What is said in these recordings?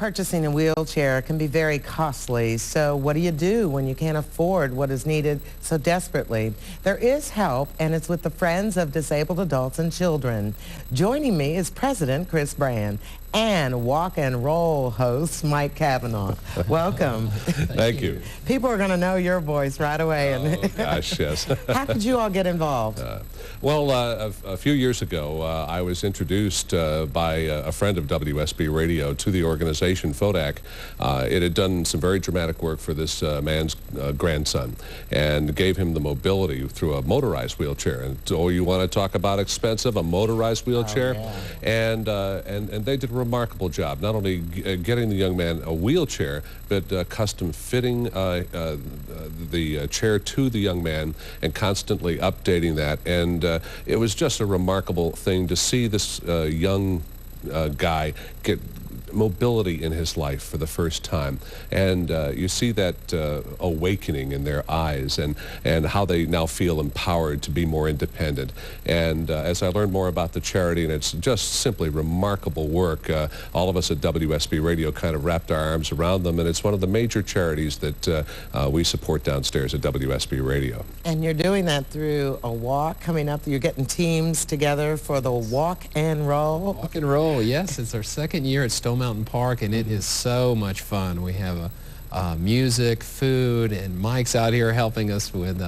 Purchasing a wheelchair can be very costly, so what do you do when you can't afford what is needed so desperately? There is help, and it's with the Friends of Disabled Adults and Children. Joining me is President Chris Brand and Walk and Roll host Mike Cavanaugh. Welcome. Thank you. People are going to know your voice right away. Oh, gosh, yes. How did you all get involved? A few years ago, I was introduced by a friend of WSB Radio to the organization FODAC. It had done some very dramatic work for this man's grandson and gave him the mobility through a motorized wheelchair. And so you want to talk about expensive, a motorized wheelchair? Oh, yeah. And they did a remarkable job, not only getting the young man a wheelchair, but custom fitting the chair to the young man and constantly updating that. And it was just a remarkable thing to see this young guy get mobility in his life for the first time, and you see that awakening in their eyes and how they now feel empowered to be more independent. And as I learned more about the charity, and it's just simply remarkable work, all of us at WSB Radio kind of wrapped our arms around them, and it's one of the major charities that we support downstairs at WSB Radio. And you're doing that through a walk coming up. You're getting teams together for the Walk and Roll. Walk and Roll, yes. It's our second year at Stone Mountain Park, and it is so much fun. We have music, food, and Mike's out here helping us with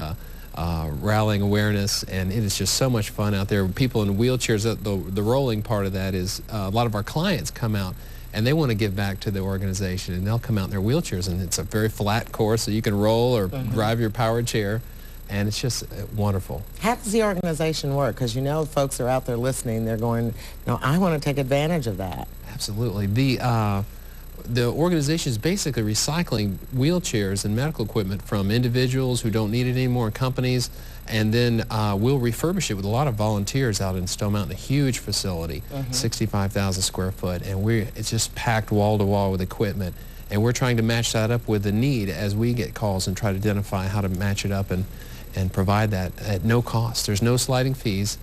rallying awareness, and it is just so much fun out there. People in wheelchairs, the rolling part of that is a lot of our clients come out and they want to give back to the organization, and they'll come out in their wheelchairs, and it's a very flat course, so you can roll or drive your powered chair. And it's just wonderful. How does the organization work? Because you know folks are out there listening. They're going, no, I want to take advantage of that. Absolutely. The organization is basically recycling wheelchairs and medical equipment from individuals who don't need it anymore, companies, and then we'll refurbish it with a lot of volunteers out in Stone Mountain, a huge facility, 65,000 square foot, and it's just packed wall to wall with equipment. And we're trying to match that up with the need as we get calls and try to identify how to match it up and provide that at no cost. There's no sliding fees,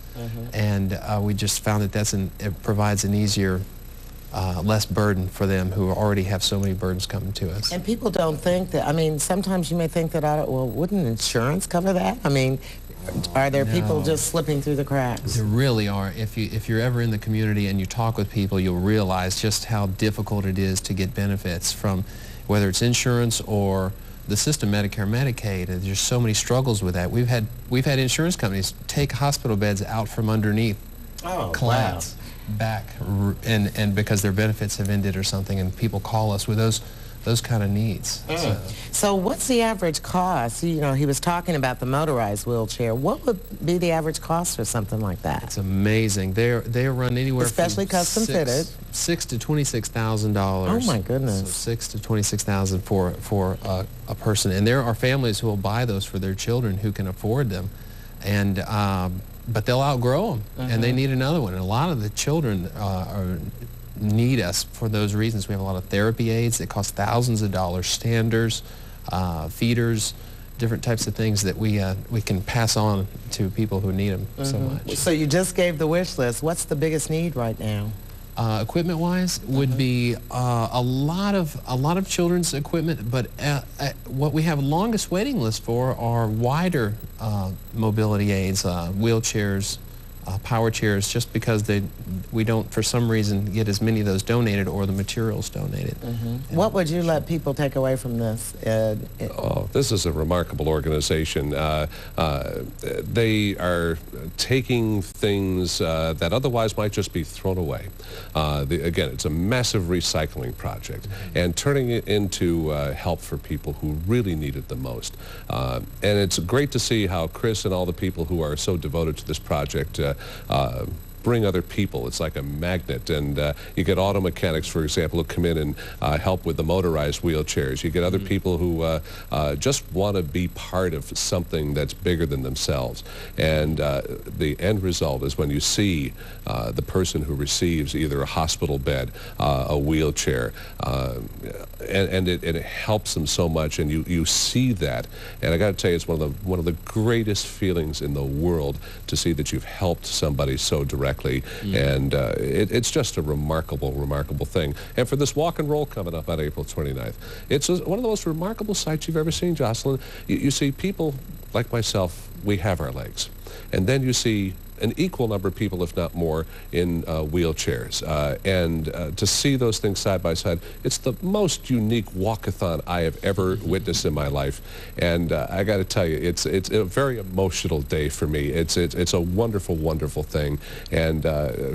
and we just found that it provides an easier, less burden for them who already have so many burdens coming to us. And people don't think that, I mean, sometimes you may think that, well, wouldn't insurance cover that? I mean, are there people just slipping through the cracks? There really are. If you're ever in the community and you talk with people, you'll realize just how difficult it is to get benefits from whether it's insurance or the system, Medicare, Medicaid. There's just so many struggles with that. We've had insurance companies take hospital beds out from underneath, collapse back, and because their benefits have ended or something, and people call us with those kind of needs. So what's the average cost? You know, he was talking about the motorized wheelchair. What would be the average cost for something like that? It's amazing. They run anywhere especially from custom fitted. $6,000 to $26,000. Oh my goodness. So $6,000 to $26,000 for a person, and there are families who will buy those for their children who can afford them, and but they'll outgrow them, and they need another one. And a lot of the children need us for those reasons. We have a lot of therapy aids that cost thousands of dollars, standers, feeders, different types of things that we can pass on to people who need them so much. So you just gave the wish list. What's the biggest need right now? Equipment-wise would be a lot of children's equipment, but what we have longest waiting list for are wider mobility aids, wheelchairs, power chairs, just because we don't, for some reason, get as many of those donated or the materials donated. What would you let people take away from this, Ed? This is a remarkable organization. They are taking things that otherwise might just be thrown away. Again, it's a massive recycling project and turning it into help for people who really need it the most. And it's great to see how Chris and all the people who are so devoted to this project bring other people. It's like a magnet, and you get auto mechanics, for example, who come in and help with the motorized wheelchairs. You get other people who just want to be part of something that's bigger than themselves. And the end result is when you see the person who receives either a hospital bed, a wheelchair, and it helps them so much, and you see that. And I got to tell you, it's one of the greatest feelings in the world to see that you've helped somebody so directly. correctly. And it's just a remarkable, remarkable thing. And for this walk and roll coming up on April 29th, it's one of the most remarkable sights you've ever seen, Jocelyn. You see people like myself, we have our legs. And then you see an equal number of people, if not more, in wheelchairs. And to see those things side by side, it's the most unique walkathon I have ever witnessed in my life. And I got to tell you, it's a very emotional day for me. It's a wonderful, wonderful thing. And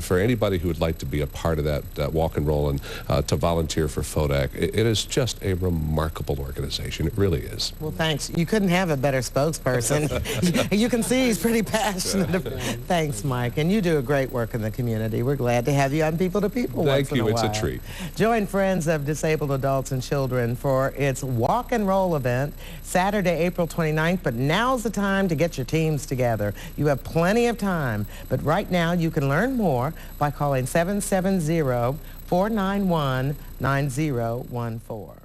for anybody who would like to be a part of that walk and roll and to volunteer for FODAC, it is just a remarkable organization. It really is. Well, thanks. You couldn't have a better spokesperson. You can see he's pretty passionate. Thanks, Mike. And you do a great work in the community. We're glad to have you on People to People once in a while. Thank you. It's a treat. Join Friends of Disabled Adults and Children for its Walk and Roll event Saturday, April 29th. But now's the time to get your teams together. You have plenty of time. But right now you can learn more by calling 770-491-9014.